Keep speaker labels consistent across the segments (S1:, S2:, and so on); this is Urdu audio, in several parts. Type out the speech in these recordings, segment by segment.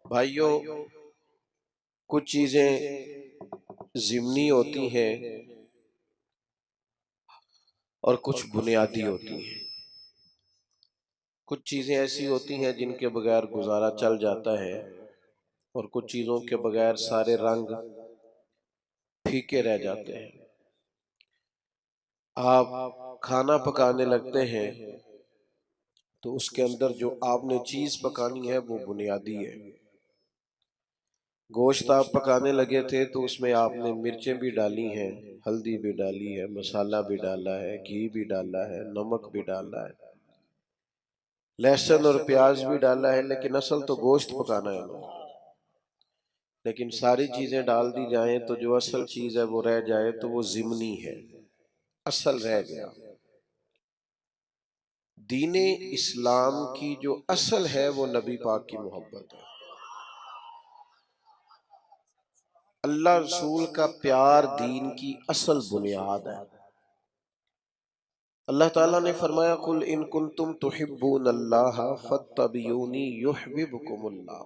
S1: بھائیوں، کچھ چیزیں ضمنی ہوتی ہیں اور کچھ بنیادی ہوتی ہیں۔ کچھ چیزیں ایسی ہوتی ہیں جن کے بغیر گزارا چل جاتا ہے، اور کچھ چیزوں کے بغیر سارے رنگ پھیکے رہ جاتے ہیں۔ آپ کھانا پکانے لگتے ہیں تو اس کے اندر جو آپ نے چیز پکانی ہے وہ بنیادی ہے۔ گوشت آپ پکانے لگے تھے تو اس میں آپ نے مرچیں بھی ڈالی ہیں، ہلدی بھی ڈالی ہے، مسالہ بھی ڈالا ہے، گھی بھی ڈالا ہے، نمک بھی ڈالا ہے، لہسن اور پیاز بھی ڈالا ہے، لیکن اصل تو گوشت پکانا ہے نا۔ لیکن ساری چیزیں ڈال دی جائیں تو جو اصل چیز ہے وہ رہ جائے تو وہ ضمنی ہے، اصل رہ گیا۔ دین اسلام کی جو اصل ہے وہ نبی پاک کی محبت ہے۔ اللہ رسول کا پیار دین کی اصل بنیاد ہے۔ اللہ تعالیٰ نے فرمایا قُلْ إِن كُنتُمْ تُحِبُّونَ اللَّهَ فَاتَّبِعُونِي يُحْبِبْكُمُ اللَّهُ۔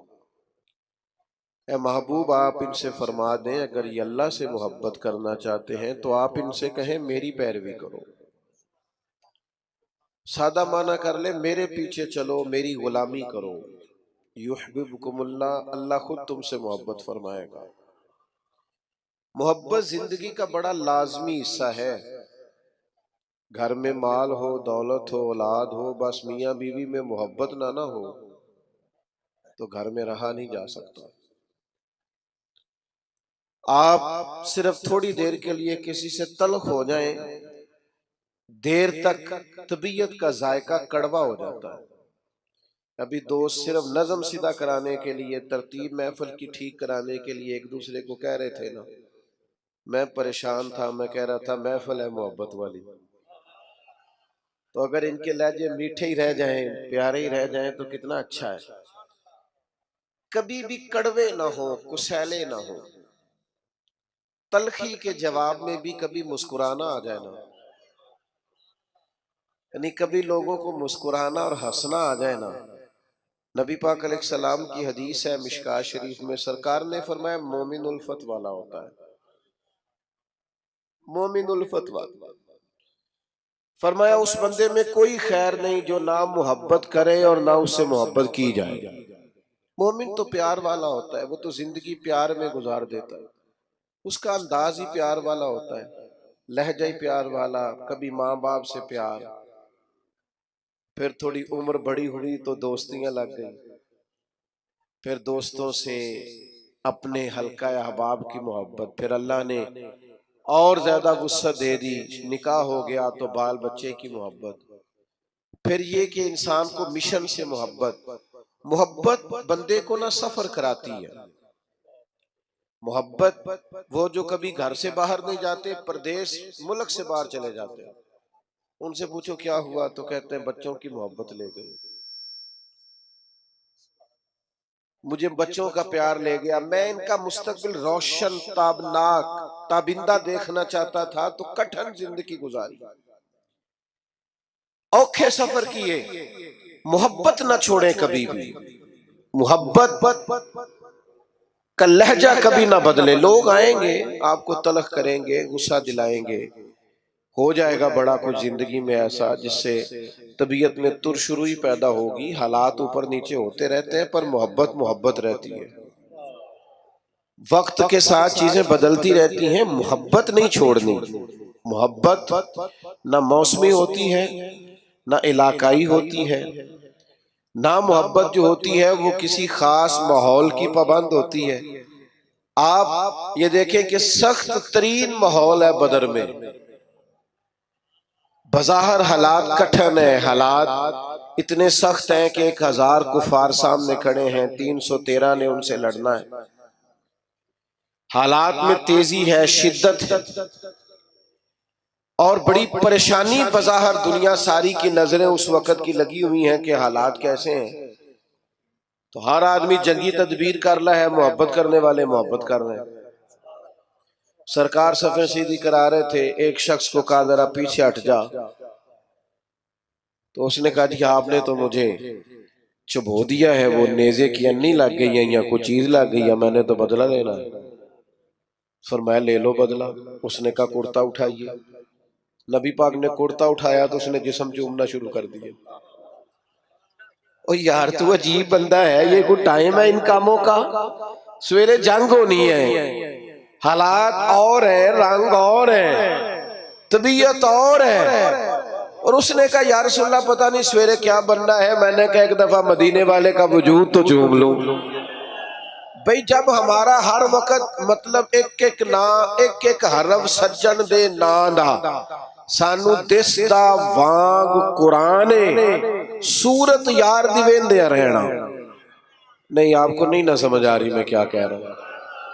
S1: اے محبوب، آپ ان سے فرما دیں اگر یہ اللہ سے محبت کرنا چاہتے ہیں تو آپ ان سے کہیں میری پیروی کرو۔ سادہ معنی کر لیں، میرے پیچھے چلو، میری غلامی کرو۔ یحببکم اللہ، اللہ خود تم سے محبت فرمائے گا۔ محبت زندگی کا بڑا لازمی حصہ ہے۔ گھر میں مال ہو، دولت ہو، اولاد ہو، بس میاں بیوی میں محبت نہ ہو تو گھر میں رہا نہیں جا سکتا۔ آپ صرف تھوڑی دیر کے لیے کسی سے تلخ ہو جائیں، دیر تک طبیعت کا ذائقہ کڑوا ہو جاتا ہے۔ ابھی دوست صرف نظم سیدھا کرانے کے لیے، ترتیب محفل کی ٹھیک کرانے کے لیے ایک دوسرے کو کہہ رہے تھے نا، میں پریشان تھا، میں کہہ رہا تھا محفل ہے محبت والی، تو اگر ان کے لہجے میٹھے ہی رہ جائیں، پیارے ہی رہ جائیں تو کتنا اچھا ہے۔ کبھی بھی کڑوے نہ ہو، کسیلے نہ ہو، تلخی کے جواب میں بھی کبھی مسکرانا آ جائے نا، یعنی کبھی لوگوں کو مسکرانا اور ہنسنا آ جائے نا۔ نبی پاک علیہ السلام کی حدیث ہے مشکاۃ شریف میں، سرکار نے فرمایا مومن الفت والا ہوتا ہے، مومن الفت والا۔ فرمایا اس بندے میں کوئی خیر نہیں جو نہ محبت کرے اور نہ اس سے محبت کی جائے۔ مومن تو پیار والا ہوتا ہے، وہ تو زندگی پیار میں گزار دیتا ہے، اس کا انداز ہی پیار والا ہوتا ہے، لہجہ ہی پیار والا، کبھی ماں باپ سے پیار، پھر تھوڑی عمر بڑی ہوئی تو دوستیاں لگ گئی، پھر دوستوں سے اپنے حلقہ احباب کی محبت، پھر اللہ نے اور زیادہ وسعت دے دی، نکاح ہو گیا تو بال بچے کی محبت، پھر یہ کہ انسان کو مشن سے محبت۔ محبت بندے کو نہ سفر کراتی ہے، محبت وہ جو کبھی گھر سے باہر نہیں جاتے، پردیس ملک سے باہر چلے جاتے ہیں، ان سے پوچھو کیا ہوا تو کہتے ہیں بچوں کی محبت لے گئی، مجھے بچوں کا پیار لے گیا، میں ان کا مستقبل روشن، تابناک، تابندہ دیکھنا چاہتا تھا تو کٹھن زندگی گزاری، اوکھے سفر کیے۔ محبت نہ چھوڑیں کبھی بھی، محبت کا لہجہ کبھی نہ بدلے۔ لوگ آئیں گے آپ کو تلخ کریں گے، غصہ دلائیں گے، ہو جائے گا بڑا کچھ زندگی میں ایسا جس سے طبیعت میں ترشروئی پیدا ہوگی، حالات اوپر نیچے ہوتے رہتے ہیں، پر محبت محبت رہتی ہے۔ وقت کے ساتھ چیزیں بدلتی رہتی ہیں، محبت نہیں چھوڑنی۔ محبت نہ موسمی ہوتی ہے، نہ علاقائی ہوتی ہے، نہ محبت جو ہوتی ہے وہ کسی خاص ماحول کی پابند ہوتی ہے۔ آپ یہ دیکھیں کہ سخت ترین ماحول ہے بدر میں، بظاہر حالات کٹھن ہے، حالات اتنے سخت ہیں کہ 1000 کفار سامنے کھڑے ہیں، 313 نے ان سے لڑنا ہے، حالات میں تیزی ہے، شدت ہے، اور بڑی پریشانی بظاہر دنیا ساری کی نظریں اس وقت کی لگی ہوئی ہیں کہ حالات کیسے ہیں، تو ہر آدمی جنگی تدبیر کر رہا ہے، محبت کرنے والے محبت کر رہے ہیں۔ سرکار صفیں سیدھی کرا رہے تھے، ایک شخص کو کہا ذرا پیچھے ہٹ جا، تو اس نے کہا جی آپ نے تو مجھے چبو دیا ہے، وہ نیزے کی انی لگ گئی ہے یا کوئی چیز لگ گئی ہے، میں نے تو بدلہ لینا ہے۔ فرمایا لے لو بدلہ۔ اس نے کہا کرتا اٹھائیے۔ نبی پاک نے کرتا اٹھایا تو اس نے جسم چومنا شروع کر دیا۔ او یار تو عجیب بندہ ہے، یہ کوئی ٹائم ہے ان کاموں کا؟ سویرے جنگ ہونی ہے، حالات اور ہیں، رنگ اور ہیں، طبیعت اور ہے، اور اس نے کہا یا رسول اللہ پتہ نہیں سویرے کیا بننا ہے۔ میں نے کہا ایک دفعہ مدینے والے کا وجود تو چوم لوں۔ بھئی جب ہمارا ہر وقت مطلب ایک ایک حرف سجن دے ناندا سانو دس دا وانگ قرآنے سورت یار دی ویندے رہنا۔ نہیں آپ کو نہیں نہ سمجھ آ رہی میں کیا کہہ رہا ہوں۔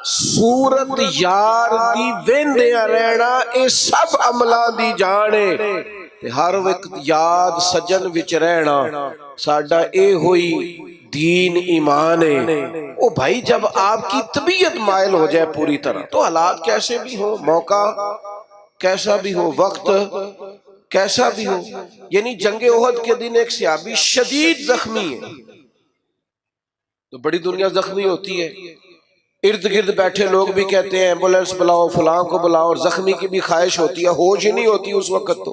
S1: سورت یار دی ویندے رہنا اے سب عملہ دی جانے، ہر وقت یاد سجن وچ رہنا ساڈا اے ہوئی دین ایمان ہے۔ او بھائی جب آپ کی طبیعت مائل ہو جائے پوری طرح تو حالات کیسے بھی ہو، موقع کیسا بھی ہو، وقت کیسا بھی ہو۔ یعنی جنگ احد کے دن ایک صحابی شدید زخمی ہے، تو بڑی دنیا زخمی ہوتی ہے، ارد گرد بیٹھے لوگ بھی کہتے ہیں ایمبولینس بلاؤ، فلاں کو بلاؤ، اور زخمی کی بھی خواہش ہوتی ہے، ہوش ہی نہیں ہوتی اس وقت، تو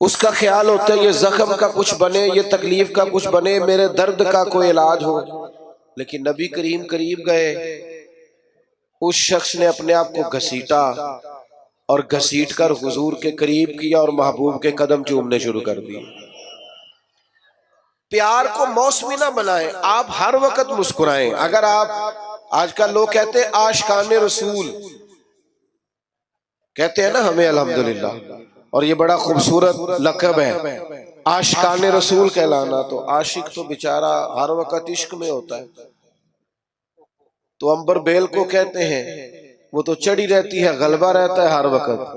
S1: اس کا خیال ہوتا ہے یہ زخم کا کچھ بنے، یہ تکلیف کا کچھ بنے، میرے درد کا کوئی علاج ہو۔ لیکن نبی کریم قریب گئے، اس شخص نے اپنے آپ کو گھسیٹا اور گھسیٹ کر حضور کے قریب کیا اور محبوب کے قدم چومنے شروع کر دیے۔ پیار کو موسمی نہ بنائیں، آپ ہر وقت مسکرائیں۔ اگر آپ آج کل لوگ کہتے ہیں عاشقان رسول کہتے ہیں نا ہمیں الحمدللہ، اور یہ بڑا خوبصورت لقب ہے عاشقان رسول کہلانا، تو عاشق تو بیچارہ ہر وقت عشق میں ہوتا ہے۔ تو امبر بیل کو کہتے ہیں وہ تو چڑھی رہتی ہے، غلبہ رہتا ہے ہر وقت،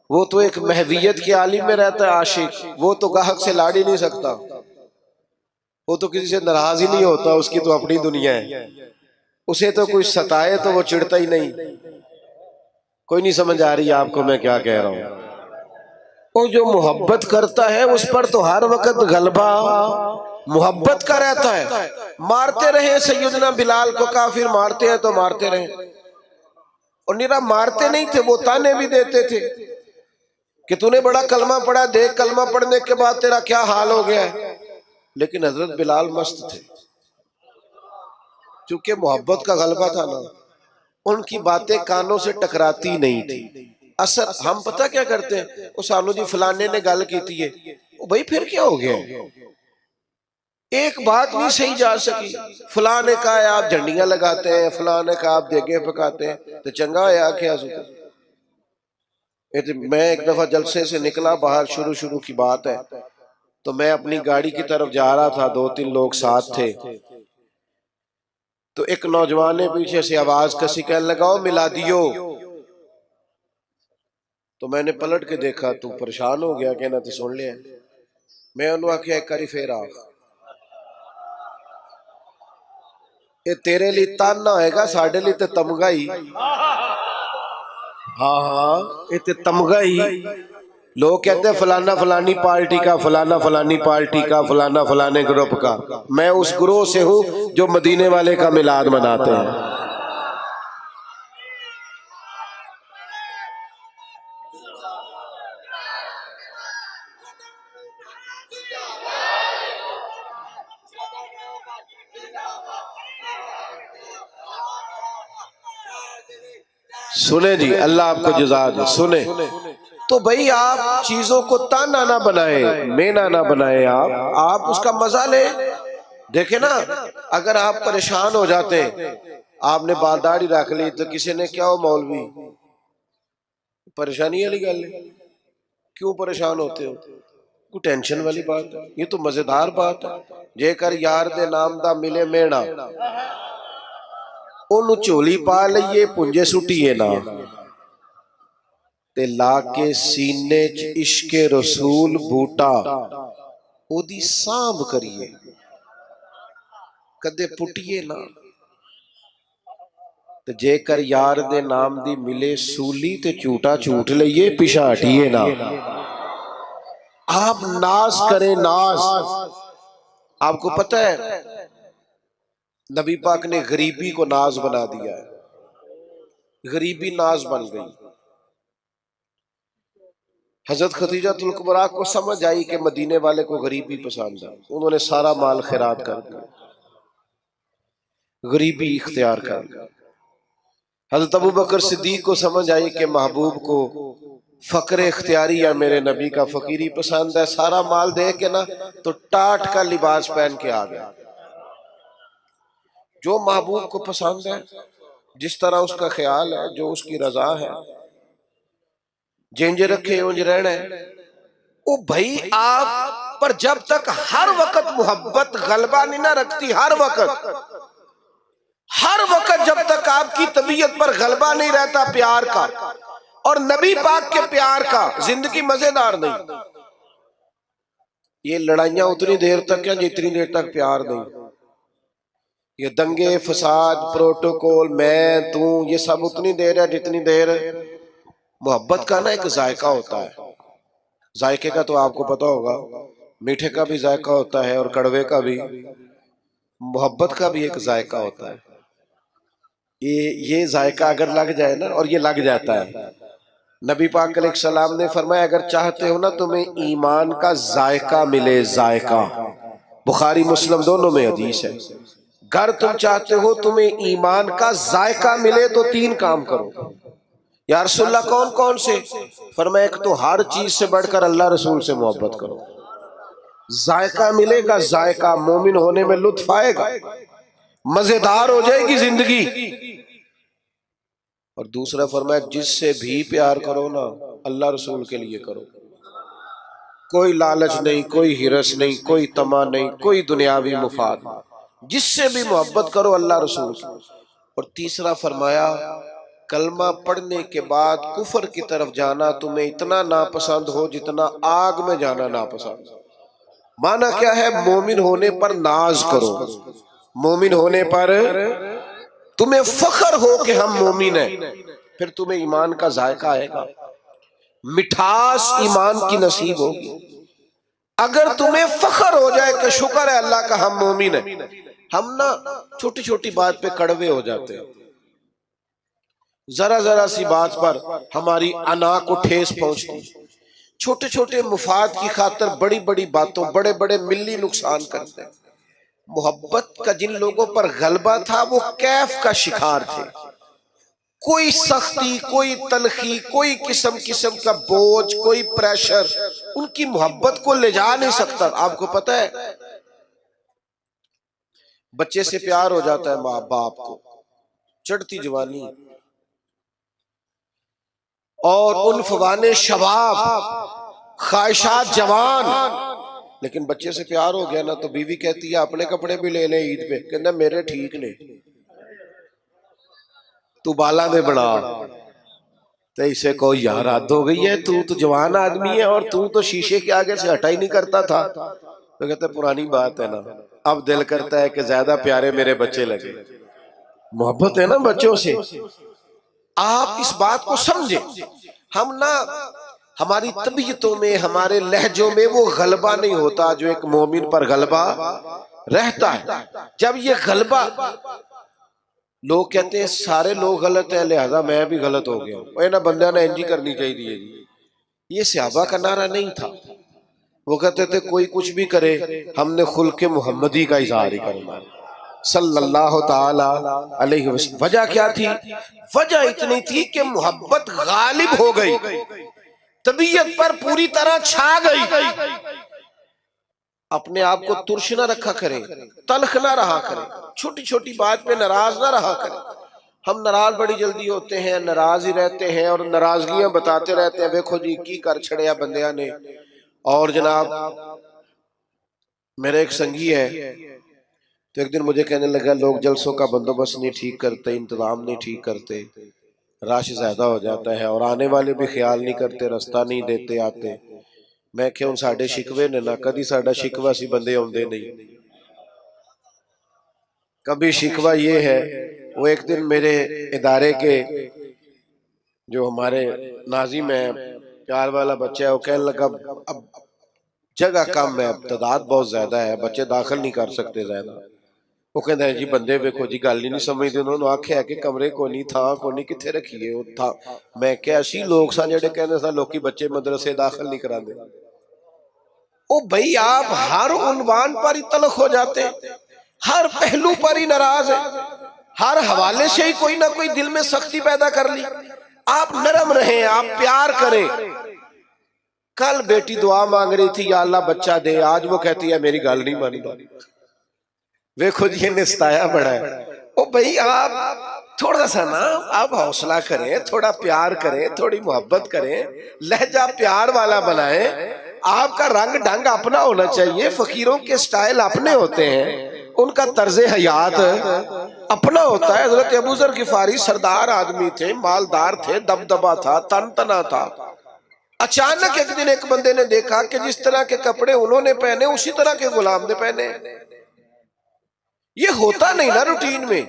S1: وہ تو ایک محویت کی عالم میں رہتا ہے عاشق، وہ تو گاہک سے لاڑ ہی نہیں سکتا، وہ تو کسی سے ناراض ہی نہیں ہوتا، اس کی تو اپنی دنیا ہے، اسے تو کوئی ستائے تو وہ چڑھتا ہی نہیں۔ کوئی نہیں سمجھ آ رہی آپ کو میں کیا کہہ رہا ہوں؟ وہ جو محبت کرتا ہے اس پر تو ہر وقت غلبہ محبت کا رہتا ہے۔ مارتے رہے سیدنا بلال کو کافر، مارتے ہیں تو مارتے رہے، اور نیرا مارتے نہیں تھے، وہ تانے بھی دیتے تھے کہ تو نے بڑا کلمہ پڑھا، دیکھ کلمہ پڑھنے کے بعد تیرا کیا حال ہو گیا ہے۔ لیکن حضرت بلال مست تھے، چونکہ محبت کا غلبہ تھا نا، ان کی باتیں کانوں سے ٹکراتی نہیں تھی۔ اثر ہم پتہ کیا کرتے ہیں، وہ سانو جی فلانے نے گل کیتی ہے، وہ بھائی پھر کیا ہو گیا، ایک بات نہیں صحیح جا سکی، فلاں نے کہا ہے آپ جھنڈیاں لگاتے ہیں، فلاں نے کہا آپ دیگیں پکاتے ہیں، تو چنگا ہے کیا سکتے۔ میں ایک دفعہ جلسے سے نکلا باہر، شروع کی بات ہے، تو میں اپنی گاڑی کی طرف جا رہا تھا، 2-3 لوگ ساتھ تھے، تو ایک نوجوان نے پیچھے سے آواز کسی کہنے لگا ملا دیو، تو میں نے پلٹ کے دیکھا، تو پریشان ہو گیا، کہنا تو سن لیا، میں انہوں آکھیا ایک کاری پھر آخ، یہ تیرے لیے تانا ہوئے گا، ساڑھے لیے تے تمغہ ہی، ہاں یہ تے تمغہ ہی۔ لوگ کہتے ہیں فلانا فلانی پارٹی کا، فلانا فلانی پارٹی کا، فلانا فلانے گروپ کا، میں اس گروہ سے ہوں جو مدینے والے کا میلاد مناتے ہیں۔ سنیں جی، اللہ آپ کو جزا دے، سنیں۔ تو بھئی آپ چیزوں کو تانا نہ بنائیں، مینا نہ بنائیں، آپ اس کا مزہ لیں۔ دیکھیں نا، اگر آپ پریشان ہو جاتے ہیں، آپ نے بال داڑھی رکھ لی تو کسی نے کیا ہو مولوی، پریشانی والی گل ہے، کیوں پریشان ہوتے ہو؟ کوئی ٹینشن والی بات ہے؟ یہ تو مزیدار بات ہے۔ جے کر یار دے نام دا ملے میڑا، انہوں چولی پا لئیے پنجے سٹیے نا، تے لا کے سینے چ عشق رسول بوٹا او دی سانب کریے، کدے پٹیے نا۔ تے جے کر یار دے نام دی ملے سولی تے چوٹا چوٹ لئیے پیچھا ہٹیے نا۔ آپ ناز کریں، ناز آپ کو پتہ ہے نبی پاک نے غریبی کو ناز بنا دیا ہے، غریبی ناز بن گئی۔ حضرت خدیجہ الکبریٰ کو سمجھ آئی کہ مدینے والے کو غریبی پسند ہے، انہوں نے سارا مال خیرات کر دیا، غریبی اختیار کر لی۔ حضرت ابو بکر صدیق کو سمجھ آئی کہ محبوب کو فقر اختیاری یا میرے نبی کا فقیری پسند ہے، سارا مال دے کے نا تو ٹاٹ کا لباس پہن کے آ گیا۔ جو محبوب کو پسند ہے، جس طرح اس کا خیال ہے، جو اس کی رضا ہے، جینج رکھے اونج رہنا ہے۔ او بھائی آپ پر جب تک ہر وقت محبت غلبہ نہیں نہ رکھتی، ہر وقت جب تک آپ کی طبیعت پر غلبہ نہیں رہتا پیار کا اور نبی پاک کے پیار کا، زندگی مزیدار نہیں۔ یہ لڑائیاں اتنی دیر تک ہیں جتنی دیر تک پیار نہیں۔ یہ دنگے فساد پروٹوکول میں تو یہ سب اتنی دیر ہے جتنی دیر محبت کا نا ایک ذائقہ ہوتا ہے۔ ذائقے کا تو آپ کو پتا ہوگا، میٹھے کا بھی ذائقہ ہوتا ہے اور کڑوے کا بھی، محبت کا بھی ایک ذائقہ ہوتا ہے۔ یہ ذائقہ اگر لگ جائے نا، اور یہ لگ جاتا ہے، نبی پاک علیہ السلام نے فرمایا اگر چاہتے ہو نا تمہیں ایمان کا ذائقہ ملے، ذائقہ، بخاری مسلم دونوں میں حدیث ہے، اگر تم چاہتے ہو تمہیں ایمان کا ذائقہ ملے تو 3 کام کرو۔ یا رسول اللہ کون کون سے؟ فرمایا ایک تو ہر چیز سے بڑھ کر اللہ رسول سے محبت کرو، ذائقہ ملے گا، ذائقہ، مومن ہونے میں لطف آئے گا، مزیدار ہو جائے گی زندگی۔ اور دوسرا فرمایا جس سے بھی پیار کرو نا اللہ رسول کے لیے کرو، کوئی لالچ نہیں، کوئی ہرس نہیں، کوئی طمع نہیں، کوئی دنیاوی مفاد نہیں، جس سے بھی محبت کرو اللہ رسول کی۔ اور تیسرا فرمایا کلمہ پڑھنے کے بعد کفر کی طرف جانا تمہیں اتنا ناپسند ہو جتنا آگ میں جانا ناپسند۔ معنی کیا ہے؟ مومن ہونے پر ناز کرو، مومن ہونے پر تمہیں فخر ہو کہ ہم مومن ہیں، پھر تمہیں ایمان کا ذائقہ آئے گا، مٹھاس ایمان کی نصیب ہوگی۔ اگر تمہیں فخر ہو جائے کہ شکر ہے اللہ کا ہم مومن ہیں، ہم نا چھوٹی چھوٹی بات پہ کڑوے ہو جاتے ہیں، ذرا ذرا سی بات پر ہماری انا کو ٹھیس پہنچتی، چھوٹے چھوٹے مفاد کی خاطر بڑی بڑی باتوں بڑے بڑے ملی نقصان کرتے ہیں۔ محبت کا جن لوگوں پر غلبہ تھا وہ کیف کا شکار تھے، کوئی سختی، کوئی تلخی، کوئی قسم کا بوجھ، کوئی پریشر ان کی محبت کو لے جا نہیں سکتا۔ آپ کو پتہ ہے بچے سے پیار ہو جاتا ہے ماں باپ کو، چڑھتی جوانی اور عنفوان شباب، خواہشات جوان، لیکن بچے سے پیار ہو گیا نا تو بیوی کہتی ہے اپنے کپڑے بھی لے لے عید پہ، کہنا میرے ٹھیک نے، تو بالا میں بڑھا، تو اسے کو یار حد ہو گئی ہے، تو جوان آدمی ہے اور تو شیشے کے آگے سے ہٹا ہی نہیں کرتا تھا۔ تو کہتا ہے پرانی بات ہے نا، اب دل کرتا ہے کہ زیادہ پیارے میرے بچے لگے۔ محبت ہے نا بچوں سے۔ آپ اس بات کو سمجھیں، ہم نا ہماری طبیعتوں میں، ہمارے لہجوں میں وہ غلبہ نہیں ہوتا جو ایک مومن پر غلبہ رہتا ہے۔ جب یہ غلبہ، لوگ کہتے ہیں سارے لوگ غلط ہیں لہذا میں بھی غلط ہو گیا ہوں، اے نا بندہ نے انجی کرنی چاہیے جی۔ یہ صحابہ کا نعرہ نہیں تھا، وہ کہتے تھے کوئی کچھ بھی کرے ہم نے خلق محمدی کا اظہار ہی کرنا ہے صلی اللہ تعالی علیہ وسلم۔ وجہ کیا تھی؟ وجہ اتنی تھی کہ محبت غالب ہو گئی، طبیعت پر پوری طرح چھا گئی۔ اپنے آپ کو ترش نہ رکھا کریں، تلخ نہ رہا کریں، چھوٹی چھوٹی بات پہ ناراض نہ رہا کریں۔ ہم ناراض بڑی جلدی ہوتے ہیں، ناراض ہی رہتے ہیں اور ناراضگیاں بتاتے رہتے ہیں، دیکھو جی کی کر چھڑیا بندیاں نے۔ اور جناب میرے ایک سنگی ہے تو ایک دن مجھے کہنے لگا لوگ جلسوں کا بندوبست نہیں ٹھیک کرتے، انتظام نہیں ٹھیک کرتے، رش زیادہ ہو جاتا ہے اور آنے والے بھی خیال نہیں کرتے، رستہ نہیں دیتے آتے۔ میں کہ ان ساڑھے شکوے نے نہ کدی ساڑھا شکوہ سی بندے ہوندے نہیں، کبھی شکوہ یہ ہے۔ وہ ایک دن میرے ادارے کے جو ہمارے ناظم ہیں، پیار والا بچہ ہے، وہ کہنے لگا اب جگہ کم ہے، تعداد بہت زیادہ ہے، بچے داخل نہیں کر سکتے زیادہ. وہ کہتے ہیں جی بندے ویکھو جی گل ہی نہیں سمجھتے. انہوں نے آکھیا کہ کمرے کو نہیں تھا کو نہیں کتھے رکھیے وہ تھا. میں کہ اسی لوگ سن جڑے کہنے سن لوکی بچے مدرسے داخل نہیں کراندے. او بھئی آپ ہر عنوان پر ہی تلخ ہو جاتے ہیں، ہر پہلو پر ہی ناراض ہیں، ہر حوالے سے ہی کوئی نہ کوئی دل میں سختی پیدا کر لی. آپ نرم رہیں، آپ پیار کریں. کل بیٹی دعا مانگ رہی تھی یا اللہ بچہ دے، آج وہ کہتی ہے میری گل نہیں مانتا. ویکھو جی یہ نستایا بڑا ہے. او بھئی آپ تھوڑا سا نا آپ حوصلہ کریں، تھوڑا پیار کریں، تھوڑی محبت کریں، لہجہ پیار والا بنائیں. آپ کا رنگ ڈھنگ اپنا ہونا چاہیے. فقیروں کے سٹائل اپنے ہوتے ہیں، ان کا طرز حیات اپنا ہوتا ہے. حضرت ابو ذر غفاری سردار آدمی تھے، مالدار تھے، دبدبا تھا، تن تنا تھا. اچانک ایک دن ایک بندے نے دیکھا کہ جس طرح کے کپڑے انہوں نے پہنے اسی طرح کے غلام نے پہنے. یہ ہوتا نہیں نا روٹین میں.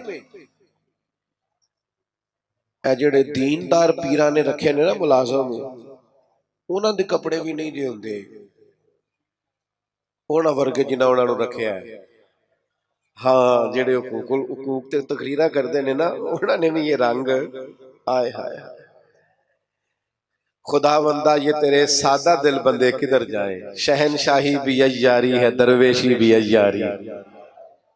S1: اے جڑے دیندار پیران نے رکھے نے نا ملازم، انہاں دے کپڑے بھی نہیں دے ہوندے انہاں ورگے جنہاں انہاں نو رکھیا ہے. ہاں جڑے حقوق تے تقریرا کردے نے نا انہاں نے بھی یہ رنگ آئے ہائے. خدا بندہ یہ تیرے سادہ دل بندے کدھر جائیں. شہنشاہی بھی عیاری ہے، درویشی بھی عیاری.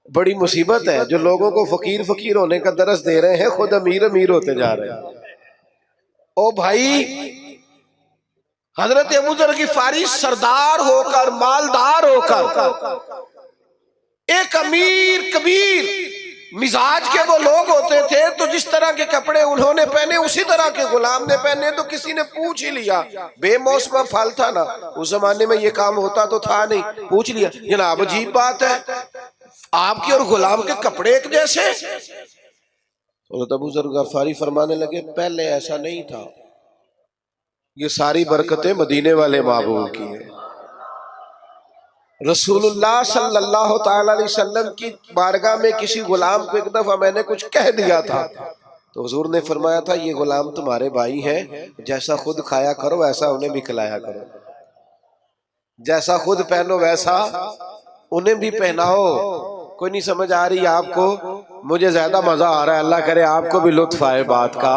S1: بڑی مصیبت ہے جو لوگوں کو فقیر فقیر ہونے کا درس دے رہے ہیں، خود امیر امیر ہوتے جا رہے ہیں. او بھائی حضرت ابو ذر غفاری سردار ہو کر، مالدار ہو کر، ایک امیر کبیر مزاج کے وہ لوگ ہوتے تھے، تو جس طرح کے کپڑے انہوں نے پہنے اسی طرح کے غلام نے پہنے. تو کسی نے پوچھ ہی لیا، بے موسمہ پھل تھا نا اس زمانے میں، یہ کام ہوتا تو تھا نہیں. پوچھ لیا جناب عجیب بات ہے آپ کی اور غلام کے کپڑے ایک جیسے. حضرت ابو ذر غفاری فرمانے لگے پہلے ایسا نہیں تھا، یہ ساری برکتیں مدینے والے محبوب کی ہیں. رسول اللہ صلی اللہ تعالی علیہ وسلم کی بارگاہ میں کسی غلام کو ایک دفعہ میں نے کچھ کہہ دیا تھا تو حضور نے فرمایا تھا یہ غلام تمہارے بھائی ہیں، جیسا خود کھایا کرو ویسا انہیں بھی کھلایا کرو، جیسا خود پہنو ویسا انہیں بھی پہناؤ. کوئی نہیں سمجھ آ رہی آپ کو؟ مجھے زیادہ مزہ آ رہا ہے، اللہ کرے آپ کو بھی لطف آئے بات کا.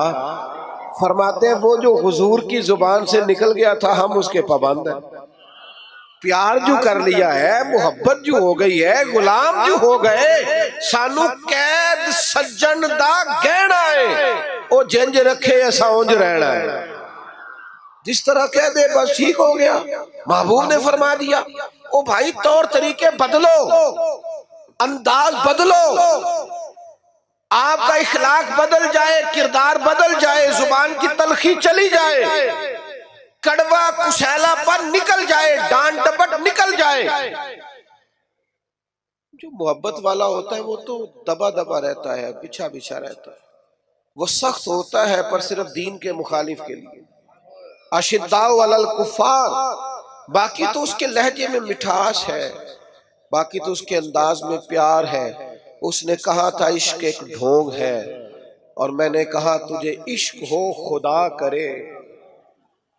S1: فرماتے ہیں وہ جو حضور کی زبان سے نکل گیا تھا ہم اس کے پابند ہیں. پیار جو کر لیا ہے، محبت جو ہو گئی ہے، غلام جو ہو گئے، سانو قید سجن دا گہنا ہے، او جنج رکھے ایسا اونج رہنا ہے. جس طرح کہہ دے بس ٹھیک ہو گیا. محبوب نے فرما دیا او بھائی طور طریقے بدلو، انداز بدلو، آپ کا اخلاق بدل جائے، کردار بدل جائے، زبان کی تلخی چلی جائے، کڑوا کسیلا پن نکل جائے، ڈانٹ ڈپٹ نکل جائے. جو محبت والا ہوتا ہے وہ تو دبا دبا رہتا ہے، بچھا بچھا رہتا ہے. وہ سخت ہوتا ہے پر صرف دین کے مخالف کے لیے. اشداء علی الکفار، باقی تو اس کے لہجے میں مٹھاس ہے، باقی تو اس کے انداز میں پیار ہے. اس نے کہا تھا عشق ایک ڈھونگ ہے، اور میں نے کہا تجھے عشق ہو خدا کرے،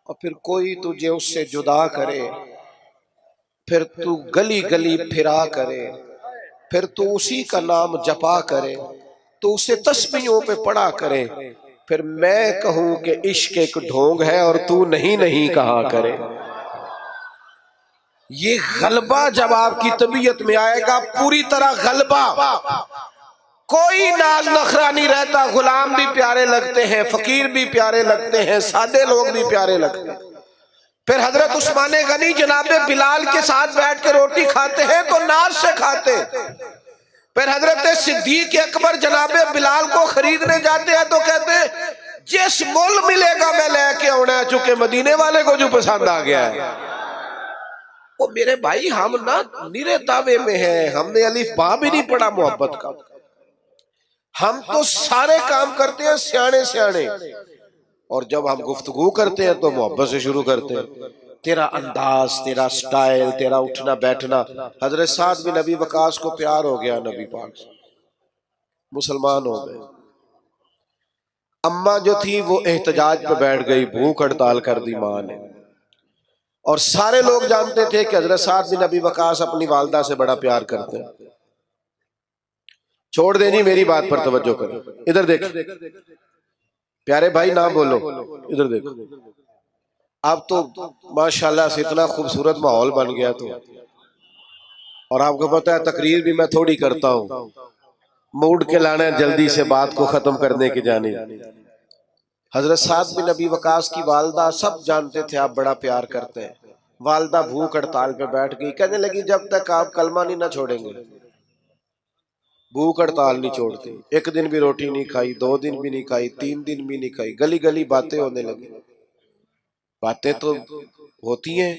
S1: اور پھر کوئی تجھے اس سے جدا کرے، پھر تو گلی گلی پھرا کرے، پھر تو اسی کا نام جپا کرے، تو اسے تسبیحوں پہ پڑھا کرے، پھر میں کہوں کہ عشق ایک ڈھونگ ہے اور تو نہیں نہیں کہا کرے. یہ غلبہ جب آپ کی طبیعت میں آئے گا، پوری طرح غلبہ، کوئی ناز نخرہ نہیں رہتا. غلام بھی پیارے لگتے ہیں، فقیر بھی پیارے لگتے ہیں، سادے لوگ بھی پیارے لگتے ہیں. پھر حضرت عثمان غنی جناب بلال کے ساتھ بیٹھ کے روٹی کھاتے ہیں تو ناز سے کھاتے. پھر حضرت صدیق اکبر جناب بلال کو خریدنے جاتے ہیں تو کہتے ہیں جس مول ملے گا میں لے کے آنا ہے، چونکہ مدینے والے کو جو پسند آ گیا ہے. وہ میرے بھائی ہم نا نیرے دعوے میں ہیں، ہم نے الف با بھی نہیں پڑھا محبت کا. ہم تو سارے کام کرتے ہیں سیانے سیانے، اور جب ہم گفتگو کرتے ہیں تو محبت سے شروع کرتے ہیں. تیرا انداز، تیرا سٹائل، تیرا اٹھنا بیٹھنا. حضرت سعد بن ابی وقاص کو پیار ہو گیا نبی پاک سے، مسلمان ہو گئے. اماں جو تھی وہ احتجاج پہ بیٹھ گئی، بھوک ہڑتال کر دی ماں نے، اور سارے لوگ جانتے تھے کہ حضرت سعد بن ابی وقاص اپنی والدہ سے بڑا پیار کرتے ہیں. چھوڑ دیں جی میری بات پر توجہ کریں. ادھر دیکھ پیارے بھائی نہ بولو, ادھر دیکھ. اب تو ماشاءاللہ سے اتنا خوبصورت ماحول بن گیا تو, اور آپ کو پتہ ہے تقریر بھی میں تھوڑی کرتا ہوں, موڈ کے لانا ہے جلدی سے بات کو ختم کرنے کی جانب. حضرت سعد بن ابی وقاص کی والدہ سب جانتے تھے آپ بڑا پیار کرتے ہیں. والدہ بھوک ہڑتال پہ بیٹھ گئی, کہنے لگی جب تک آپ کلمہ نہیں نہ چھوڑیں گے. بھوک ہڑتال نہیں چھوڑتی, ایک دن بھی روٹی نہیں کھائی, 2 دن بھی نہیں کھائی, 3 دن بھی نہیں کھائی. گلی گلی باتیں ہونے لگی. باتیں تو ہوتی ہیں.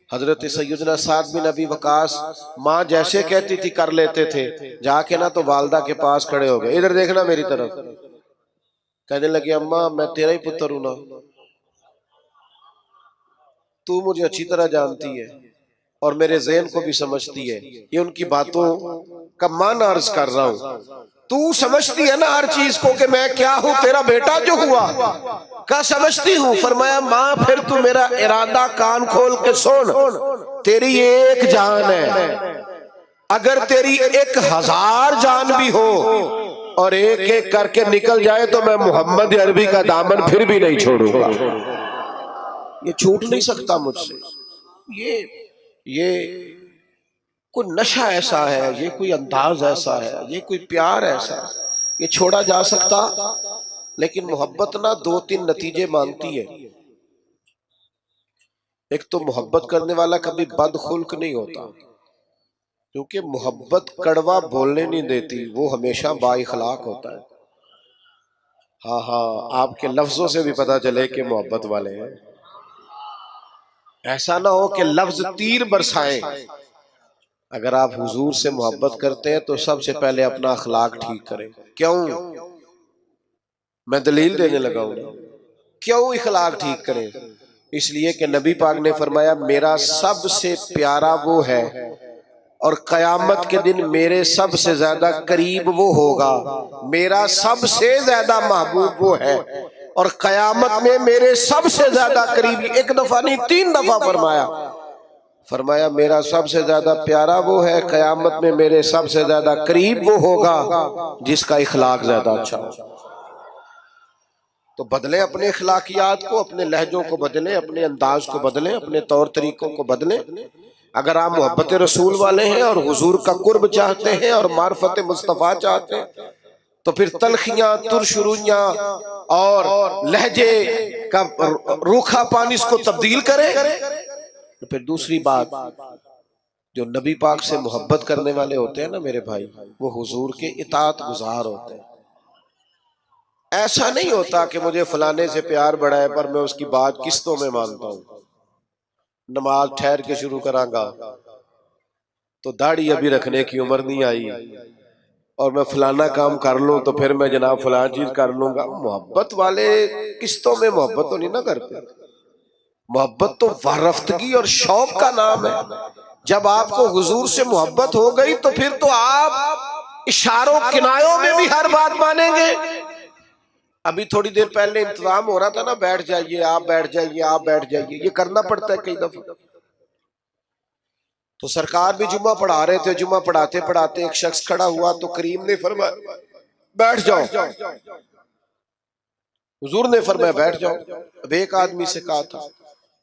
S1: حضرت سیدنا سعد بن ابی وقاص ماں جیسے کہتی تھی کر لیتے تھے. جا کے نا تو والدہ کے پاس کھڑے ہو گئے, ادھر دیکھنا میری طرف. کہنے لگے اماں میں تیرا ہی پتر ہوں نا, تو مجھے اچھی طرح جانتی ہے اور میرے ذہن کو بھی سمجھتی ہے. یہ ان کی باتوں کا معنی عرض کر رہا ہوں. تو سمجھتی ہے نا ہر چیز کو کہ میں کیا ہوں, تیرا بیٹا جو ہوا کا سمجھتی ہوں. فرمایا ماں پھر تو میرا ارادہ کان کھول کے سن, تیری ایک جان ہے, اگر تیری 1000 جان بھی ہو اور ایک ایک کر کے نکل جائے تو میں محمد عربی کا دامن پھر بھی نہیں چھوڑوں گا. یہ چھوٹ نہیں سکتا مجھ سے. یہ کوئی نشہ ایسا ہے, یہ کوئی انداز ایسا ہے, یہ کوئی پیار ایسا ہے, یہ چھوڑا جا سکتا. لیکن محبت نہ 2-3 نتیجے مانگتی ہے. ایک تو محبت کرنے والا کبھی بد خلق نہیں ہوتا, کیونکہ محبت کڑوا بولنے نہیں دیتی, وہ ہمیشہ با اخلاق ہوتا ہے. ہاں آپ کے لفظوں سے بھی پتا چلے کہ محبت والے ہیں. ایسا نہ ہو کہ لفظ تیر برسائیں. اگر آپ حضور سے محبت کرتے ہیں تو سب سے پہلے اپنا اخلاق ٹھیک کریں. کیوں؟ میں دلیل دینے لگا ہوں. کیوں اخلاق ٹھیک کریں؟ اس لیے کہ نبی پاک نے فرمایا میرا سب سے پیارا وہ ہے اور قیامت کے دن میرے سب سے زیادہ قریب وہ ہوگا. میرا سب سے زیادہ محبوب وہ ہے اور قیامت میں میرے سب سے زیادہ قریب. ایک دفعہ نہیں 3 دفعہ فرمایا میرا سب سے زیادہ پیارا وہ ہے, قیامت میں میرے سب سے زیادہ قریب وہ ہوگا جس کا اخلاق زیادہ اچھا ہو. تو بدلیں اپنے اخلاقیات کو, اپنے لہجوں کو بدلیں, اپنے انداز کو بدلیں, اپنے طور طریقوں کو بدلیں. اگر آپ محبت رسول والے ہیں اور حضور کا قرب چاہتے ہیں اور معرفت مصطفیٰ چاہتے ہیں تو پھر تلخیاں, ترشرویاں اور لہجے کا روکھا پانی اس کو تبدیل کریں. پھر دوسری بات, جو نبی پاک سے محبت کرنے والے ہوتے ہیں نا میرے بھائی, وہ حضور کے اطاعت گزار ہوتے ہیں. ایسا نہیں ہوتا کہ مجھے فلانے سے پیار بڑھا ہے پر میں اس کی بات قسطوں میں مانتا ہوں. نماز ٹھہر کے شروع کراں گا تو داڑھی ابھی رکھنے کی عمر نہیں آئی, اور میں فلانا کام کر لوں تو پھر میں جناب فلان چیز کر لوں گا. محبت والے قسطوں میں محبت تو نہیں نہ کرتے. محبت تو وارفتگی اور شوق کا نام ہے. جب آپ کو حضور سے محبت ہو گئی تو پھر تو آپ اشاروں کنایوں میں بھی ہر بات مانیں گے. ابھی تھوڑی دیر پہلے انتظام ہو رہا تھا نا, بیٹھ جائیے آپ, بیٹھ جائیے آپ, بیٹھ جائیے. یہ کرنا پڑتا ہے کئی دفعہ. تو سرکار بھی جمعہ پڑھا رہے تھے, جمعہ پڑھاتے پڑھاتے ایک شخص کھڑا ہوا تو کریم نے فرمایا بیٹھ جاؤ. حضور نے فرمایا بیٹھ جاؤ. اب ایک آدمی سے کہا تھا,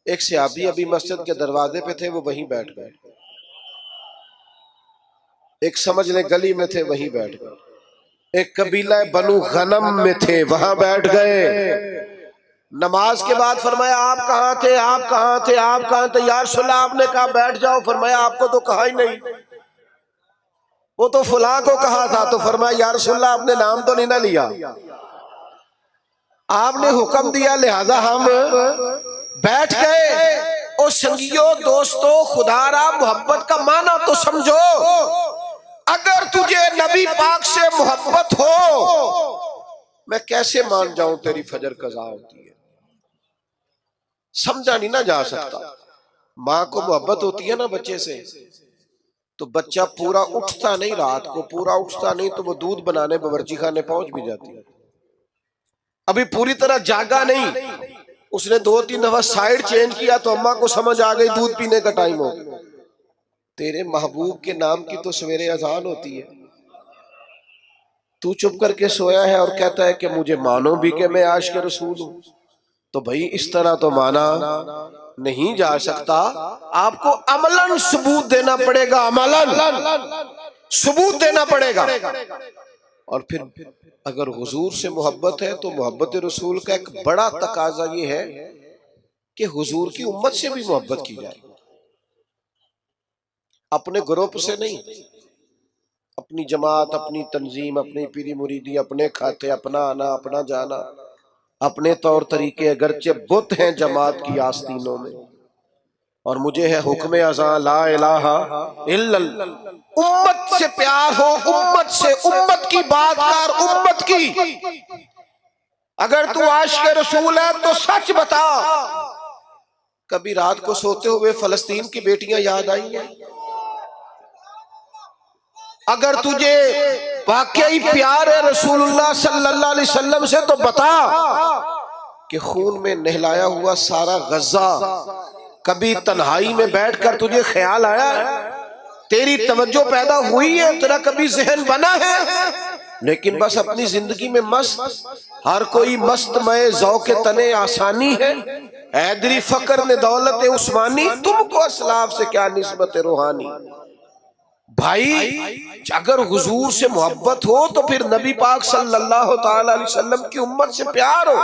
S1: ایک صحابی ابھی مسجد کے دروازے پہ تھے, وہ وہیں بیٹھ گئے. ایک سمجھ لے گلی میں تھے, وہیں بیٹھ گئے. ایک قبیلہ بنو غنم میں تھے, وہاں بیٹھ گئے. نماز کے بعد فرمایا آپ کہاں تھے, آپ کہاں تھے, آپ کہاں تھے؟ یا رسول اللہ آپ نے کہا بیٹھ جاؤ. فرمایا آپ کو تو کہا ہی نہیں, وہ تو فلاں کو کہا تھا. تو فرمایا یا رسول اللہ آپ نے نام تو نہیں نہ لیا, آپ نے حکم دیا لہذا ہم بیٹھ گئے. او سنگیو دوستو, خدا را محبت کا معنی تو سمجھو. اگر تجھے نبی پاک سے محبت ہو, میں کیسے مان جاؤں تیری فجر قضا ہوتی ہے. سمجھا نہیں نہ جا سکتا. ماں کو محبت ہوتی ہے نا بچے سے, تو بچہ پورا اٹھتا نہیں, رات کو پورا اٹھتا نہیں تو وہ دودھ بنانے باورچی خانے پہنچ بھی جاتی ہے. ابھی پوری طرح جاگا نہیں, اس نے 2-3 دفعہ سائیڈ چینج کیا تو اماں کو سمجھ آ گئی دودھ پینے کا ٹائم ہو گیا۔ تیرے محبوب کے نام کی تو سویرے اذان ہوتی ہے، تو چپ کر کے سویا ہے اور کہتا ہے کہ مجھے مانو بھی کہ میں عاشق رسول ہوں۔ تو بھائی اس طرح تو مانا نہیں جا سکتا، آپ کو عملاً ثبوت دینا پڑے گا، عملاً ثبوت دینا پڑے گا۔ اور پھر اگر حضور سے محبت ہے تو محبت رسول کا ایک بڑا تقاضا یہ ہے کہ حضور کی امت سے بھی محبت کی جائے، اپنے گروپ سے نہیں، اپنی جماعت، اپنی تنظیم، اپنی پیری مریدی، اپنے کھاتے، اپنا آنا، اپنا جانا، اپنے طور طریقے، اگرچہ بت ہیں جماعت کی آستینوں میں، اور مجھے ہے حکم اذان لا الہ الا اللہ۔ امت سے پیار ہو، امت سے، امت کی بات کر، امت کی۔ اگر تو عاشق رسول ہے تو سچ بتا، کبھی رات کو سوتے ہوئے فلسطین کی بیٹیاں یاد آئی ہیں؟ اگر تجھے واقعی پیار ہے رسول اللہ صلی اللہ علیہ وسلم سے تو بتا کہ خون میں نہلایا ہوا سارا غزہ کبھی تنہائی میں بیٹھ کر تجھے خیال آیا ہے؟ تیری توجہ پیدا ہوئی ہے؟ تیرا کبھی ذہن بنا ہے؟ لیکن بس اپنی زندگی میں مست، ہر کوئی مست میں ذوق تنے آسانی ہے، حیدری فقر نے دولت عثمانی، تم کو اسلاف سے کیا نسبت روحانی۔ بھائی اگر حضور سے محبت ہو تو پھر نبی پاک صلی اللہ تعالی علیہ وسلم کی امت سے پیار ہو۔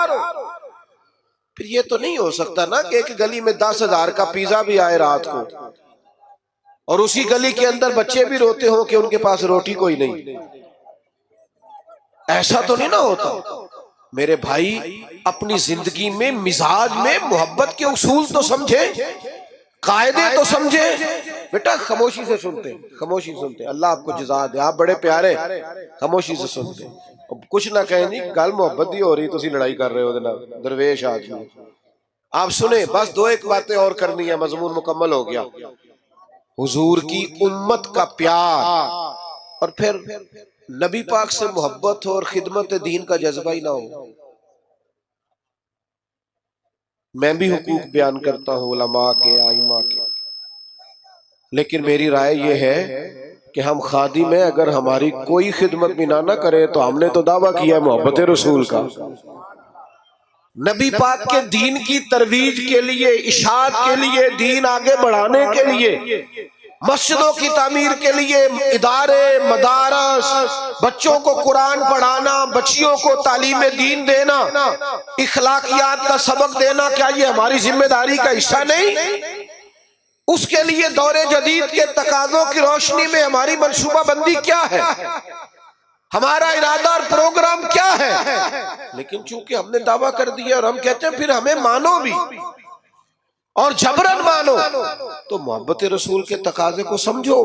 S1: پھر یہ تو نہیں ہو سکتا نا کہ ایک گلی میں 10,000 کا پیزا بھی آئے رات کو اور اسی گلی کے اندر بچے بھی روتے ہوں کہ ان کے پاس روٹی کوئی نہیں۔ ایسا تو نہیں نہ ہوتا۔ میرے بھائی اپنی زندگی میں، مزاج میں محبت کے اصول تو سمجھے، قاعدے تو سمجھے۔ بیٹا خاموشی سے سنتے ہیں، خاموشی سے سنتے ہیں، اللہ آپ کو جزا دے، آپ بڑے پیارے، خاموشی سے سنتے ہیں، کچھ نہ کہیں جی گل محبت دی ہو رہی تو اسی لڑائی کر رہے ہو درویش آدمی۔ آپ سنیں، بس 2-1 باتیں اور کرنی ہے، مضمون مکمل ہو گیا۔ حضور کی امت کا پیار، اور پھر نبی پاک سے محبت ہو اور خدمت دین کا جذبہ ہی نہ ہو۔ میں بھی حقوق بیان کرتا ہوں علماء کے، ائمہ کے، لیکن میری رائے یہ ہے کہ ہم خادم ہیں، اگر ہماری کوئی خدمت بھی نہ کرے تو ہم نے تو دعویٰ کیا ہے محبت رسول کا۔ نبی پاک کے دین کی ترویج کے لیے، اشاعت کے لیے، دین آگے بڑھانے کے لیے، مسجدوں کی تعمیر کے لیے، ادارے، مدارس، بچوں کو قرآن پڑھانا، بچیوں کو تعلیم دین دینا، اخلاقیات کا سبق دینا، کیا یہ ہماری ذمہ داری کا حصہ نہیں؟ اس کے لیے دور جدید کے تقاضوں کی روشنی میں ہماری منصوبہ بندی کیا ہے، ہمارا ارادہ اور پروگرام کیا ہے؟ لیکن چونکہ ہم نے دعویٰ کر دیا اور ہم کہتے ہیں پھر ہمیں مانو بھی اور جبرن مانو، تو محبت رسول کے تقاضے کو سمجھو۔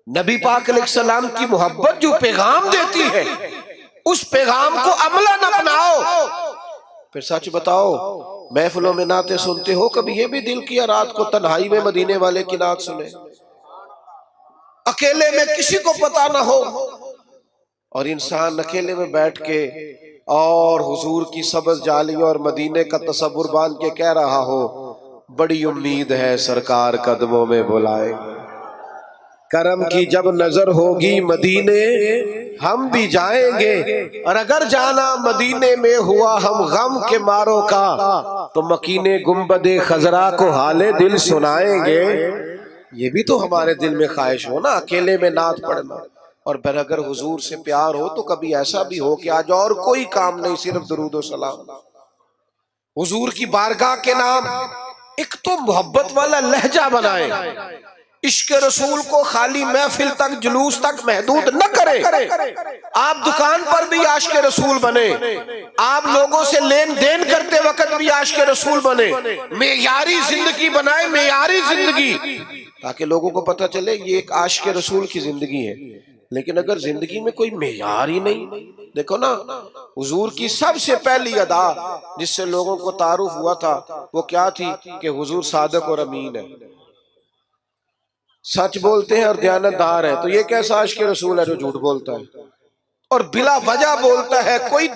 S1: نبی پاک علیہ السلام کی محبت جو پیغام دیتی ہے اس پیغام کو عملاً اپناؤ۔ پھر سچ بتاؤ، محفلوں میں نعتیں سنتے ہو، کبھی یہ بھی دل کیا رات کو تنہائی میں مدینے والے کی نعت سنے، اکیلے میں کسی کو پتہ نہ ہو، اور انسان اکیلے میں بیٹھ کے اور حضور کی سبز جالیوں اور مدینے کا تصور باندھ کے کہہ رہا ہو، بڑی امید ہے سرکار قدموں میں بلائے، کرم کی جب نظر ہوگی مدینے ہم بھی جائیں گے، اور اگر جانا مدینے میں ہوا ہم غم کے ماروں کا تو مکینے گنبد خضرا کو حال دل سنائیں گے۔ یہ بھی تو ہمارے دل میں خواہش ہو نا، اکیلے میں نعت پڑھنا، اور پھر اگر حضور سے پیار ہو تو کبھی ایسا بھی ہو کہ آج اور کوئی کام نہیں، صرف درود و سلام، حضور کی بارگاہ کے نام۔ ایک تو محبت والا لہجہ بنائیں، عشق رسول کو خالی محفل تک، جلوس تک محدود نہ کریں۔ آپ دکان پر بھی عاشق رسول بنے، آپ لوگوں سے لین دین کرتے وقت بھی عاشق رسول بنے، معیاری زندگی بنائیں، معیاری زندگی، تاکہ لوگوں کو پتہ چلے یہ ایک عاشق رسول کی زندگی ہے۔ لیکن اگر زندگی میں کوئی معیار ہی نہیں، دیکھو نا حضور کی سب سے پہلی ادا جس سے لوگوں کو تعارف ہوا تھا وہ کیا تھی؟ کہ حضور صادق اور امین ہے، سچ بولتے ہیں اور دیانت دار ہے۔ تو یہ کیسا عاشق رسول ہے جو جھوٹ بولتا ہے؟ اور بلا وجہ بولتا ہے، کوئی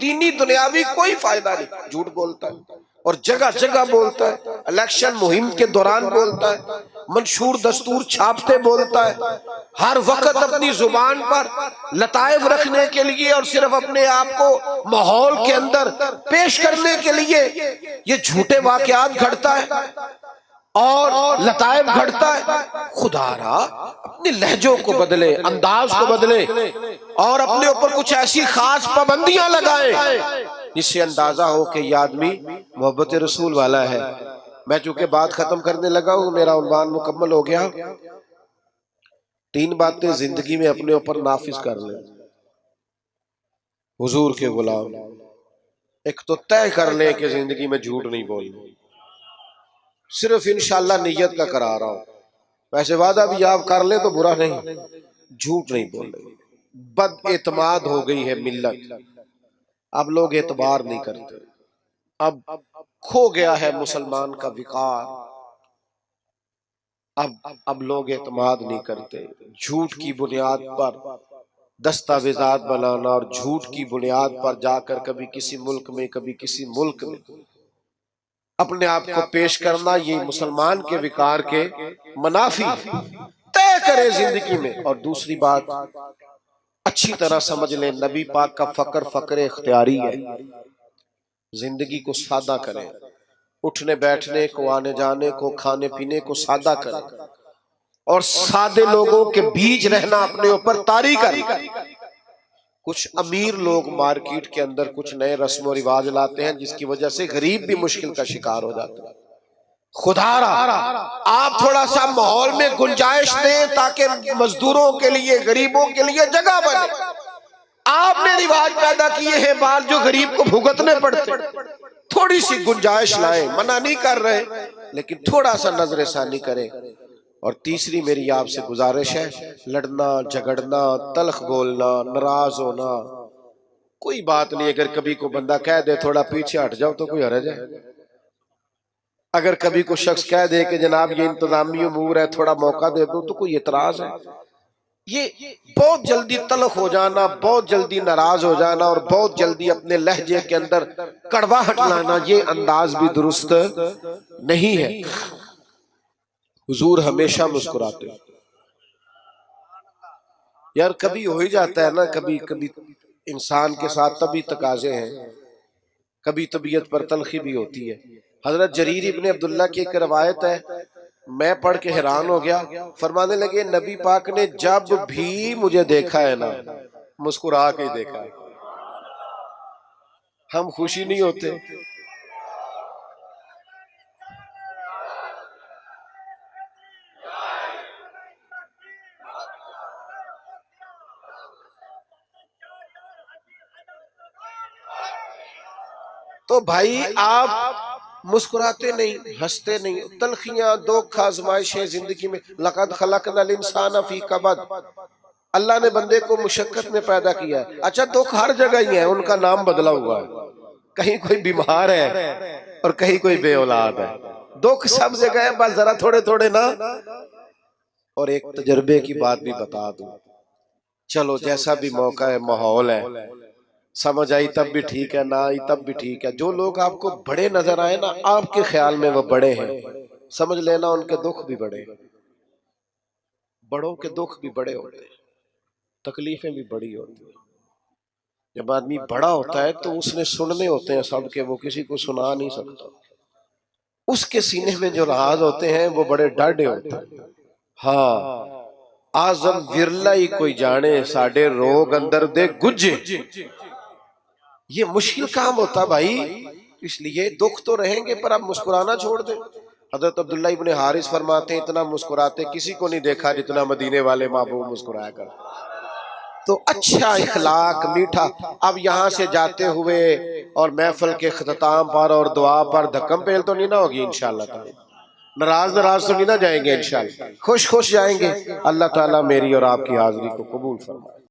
S1: دینی دنیاوی کوئی فائدہ نہیں، جھوٹ بولتا ہے اور جگہ جگہ بولتا ہے، الیکشن مہم کے دوران بولتا ہے، منشور دستور چھاپتے بولتا ہے، ہر وقت اپنی زبان پر لطائف رکھنے کے لیے اور صرف اپنے آپ کو ماحول کے اندر پیش کرنے کے لیے یہ جھوٹے واقعات گھڑتا ہے اور لطائف گھڑتا ہے۔ خدا را اپنے لہجوں کو بدلے، انداز کو بدلے اور اپنے اوپر کچھ ایسی خاص پابندیاں لگائیں جس سے اندازہ ہو کہ یہ آدمی محبت رسول والا ہے۔ میں چونکہ بات ختم کرنے لگا ہوں، میرا عنوان مکمل ہو گیا۔ 3 باتیں زندگی میں اپنے اوپر نافذ کر لیں حضور کے غلام۔ ایک تو طے کر لیں کہ زندگی میں جھوٹ نہیں بولنا، صرف انشاءاللہ نیت کا کرا رہا ہوں، ویسے وعدہ بھی آپ کر لیں تو برا نہیں، جھوٹ نہیں بولے۔ بد اعتماد ہو گئی ہے ملت، اب لوگ اعتبار نہیں کرتے، اب کھو گیا ہے مسلمان کا وقار، اب لوگ اعتماد نہیں کرتے۔ جھوٹ کی بنیاد پر دستاویزات بنانا اور جھوٹ کی بنیاد پر جا کر کبھی کسی ملک میں کبھی کسی ملک میں اپنے آپ کو پیش کرنا، یہ مسلمان کے وقار کے منافی۔ طے کرے زندگی میں۔ اور دوسری بات اچھی طرح سمجھ لیں، نبی پاک کا فقر اختیاری ہے۔ زندگی کو سادہ کریں، اٹھنے بیٹھنے کو، آنے جانے کو، کھانے پینے کو سادہ کریں اور سادے لوگوں کے بیچ رہنا اپنے اوپر طاری کریں۔ کچھ امیر لوگ مارکیٹ کے اندر کچھ نئے رسم و رواج لاتے ہیں جس کی وجہ سے غریب بھی مشکل کا شکار ہو جاتا ہے۔ خدا را آپ تھوڑا سا ماحول میں گنجائش دیں تاکہ مزدوروں کے لیے، غریبوں کے لیے جگہ بنے۔ آپ نے رواج پیدا کیے ہیں بات جو غریب کو بھگتنے پڑتے، تھوڑی سی گنجائش لائیں، منع نہیں کر رہے لیکن تھوڑا سا نظر ثانی کریں۔ اور تیسری میری آپ سے گزارش ہے، لڑنا جھگڑنا، تلخ بولنا، ناراض ہونا کوئی بات نہیں۔ اگر کبھی کو بندہ کہہ دے تھوڑا پیچھے ہٹ جاؤ تو کوئی حرج ہے؟ اگر کبھی کوئی شخص کہہ دے کہ جناب یہ انتظامی امور ہے تھوڑا موقع دے دو تو کوئی اعتراض ہے؟ یہ بہت جلدی تلخ ہو جانا، بہت جلدی ناراض ہو جانا اور بہت جلدی اپنے لہجے کے اندر کڑواہٹ لانا، یہ انداز بھی درست نہیں ہے۔ حضور ہمیشہ مسکراتے۔ یار کبھی ہو ہی جاتا ہے نا، کبھی انسان کے ساتھ طبی تقاضے ہیں، کبھی طبیعت پر تلخی بھی ہوتی ہے۔ حضرت جریر ابن عبداللہ کی ایک روایت ہے، میں پڑھ کے حیران ہو گیا، فرمانے لگے نبی پاک نے جب بھی مجھے دیکھا ہے نا مسکرا کے دیکھا ہے۔ ہم خوشی نہیں ہوتے؟ تو بھائی آپ مسکراتے نہیں، ہنستے نہیں، تلخیاں، دکھ، آزمائشیں زندگی میں۔ لقد خلقنا الانسان فی کبد، اللہ نے بندے کو مشقت میں پیدا کیا ہے۔ اچھا دکھ ہر جگہ ہی ہے، ان کا نام بدلا ہوا ہے، کہیں کوئی بیمار ہے اور کہیں کوئی بے اولاد ہے، دکھ سب جگہ ہے، بس ذرا تھوڑے تھوڑے نا۔ اور ایک تجربے کی بات بھی بتا دوں، چلو جیسا بھی موقع ہے، ماحول ہے، سمجھ آئی تب بھی ٹھیک ہے، نہ آئی تب بھی ٹھیک ہے۔ جو لوگ آپ کو بڑے نظر آئے نا، آپ کے خیال میں وہ بڑے ہیں، سمجھ لینا ان کے دکھ بھی بڑے ہیں۔ بڑوں کے دکھ بھی بڑے ہوتے ہیں، تکلیفیں بھی بڑی ہوتی ہیں۔ جب آدمی بڑا ہوتا ہے تو اس نے سننے ہوتے ہیں سب کے، وہ کسی کو سنا نہیں سکتا۔ اس کے سینے میں جو راز ہوتے ہیں وہ بڑے ڈاڈے ہوتے ہیں۔ ہاں آزم ورلہ ہی کوئی جانے، ساڑھے روگ اندر دے گجے۔ یہ مشکل کام ہوتا بھائی، اس لیے دکھ تو رہیں گے پر آپ مسکرانا چھوڑ دیں۔ حضرت عبداللہ ابن حارث فرماتے ہیں اتنا مسکراتے کسی کو نہیں دیکھا جتنا مدینے والے محبوب مسکرایا کر۔ تو اچھا اخلاق، میٹھا۔ اب یہاں سے جاتے ہوئے اور محفل کے اختتام پر اور دعا پر دھکم پیل تو نہیں نہ ہوگی انشاءاللہ تعالی، ناراض تو نہیں نہ جائیں گے انشاءاللہ، خوش جائیں گے۔ اللہ تعالیٰ میری اور آپ کی حاضری کو قبول فرمائے۔